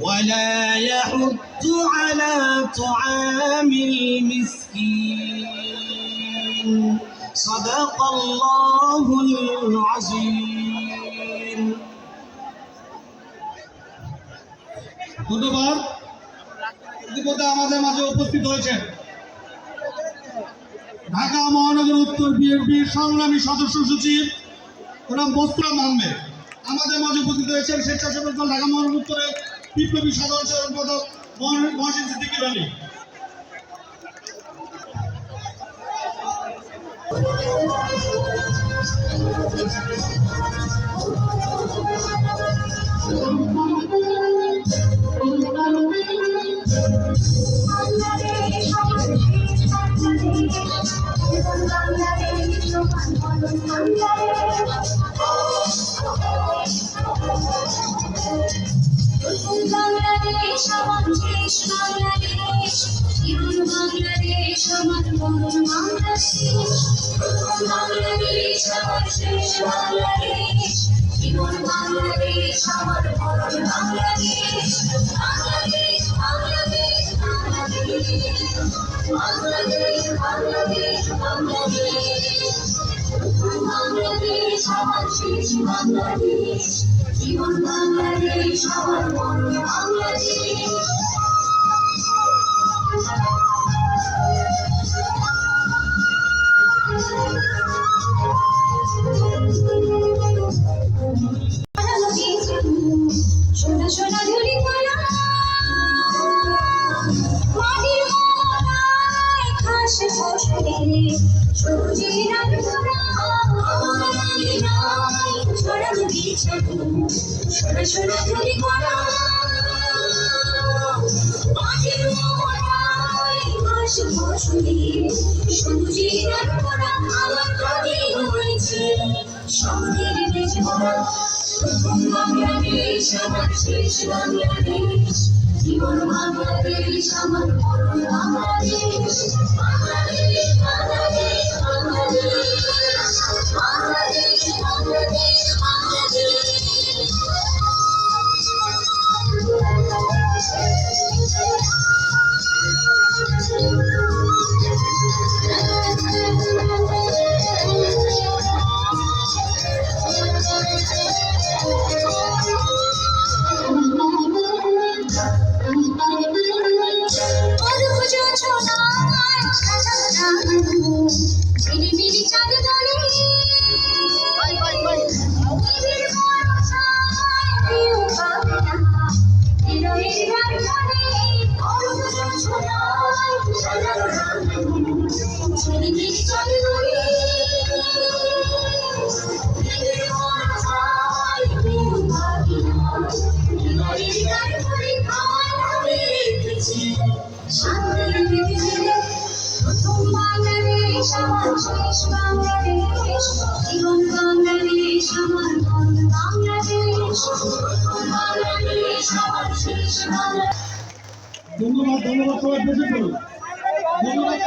ولا يحض على طعام المسكين صدق الله العظيم ধন্যবাদ। ইতিমধ্যে আমাদের মাঝে উপস্থিত হয়েছেন ঢাকা মহানগর উত্তর বিএনপির সংগ্রামী সদস্য সচিব ওনাম মোস্তফা আহমেদ। আমাদের মাঝে উপস্থিত হয়েছেন স্বেচ্ছাসেবক দল ঢাকা মহানগর উত্তরের বিপ্লবী সাধারণ সম্পাদক মহসিন সিদ্দিকী আলী। বাংলাদেশ আমার দেশ, বাংলাদেশ জীবন, বাংলাদেশ আমার মরণ, বাংলাদেশ বাংলাদেশ আমার শেষ, বাংলাদেশ জীবন, বাংলাদেশ আমার মরণ, বাংলাদেশ বাংলাদেশ বাংলাদেশ বাংলাদেশ বাংলাদেশ বাংলাদেশ বাংলাদেশ বাংলাদেশ আমার শেষ, বাংলাদেশ জীবন, বাংলাদেশ আমার মরণ, বাংলাদেশ সোনা সোনা ধুলি কলা মাটির মমতায় ঘাসে ফসলে সবুজের আলোরা ছড়ানো বিছানো সোনা সোনা ধুলি কলা মাটির মমতায় ঘাসে ফসলে সবুজের আলোরা আমার কাঁধে হয়েছে সঙ্গের বেঁচে ভরা বাংলাদেশ আমার শেষ, বাংলাদেশ জীবন, বাংলাদেশ আমার মরণ, বাংলাদেশ বাংলাদেশ বাংলাদেশ বাংলাদেশ বাংলাদেশ বাংলাদেশ বাংলাদেশ ঝিলিমিলি চাঁদ দলে ঝিলিমিলি চাঁদ দলে শান্তির পৃথিবীতে প্রথম বাংলাদেশ আমার শেষ, বাংলাদেশ জীবন, বাংলাদেশ আমার মরণ, বাংলাদেশ বাংলাদেশ আমার শেষ, বাংলাদেশ। ধন্যবাদ। সবাই বসে পড়ুন। ধন্যবাদ।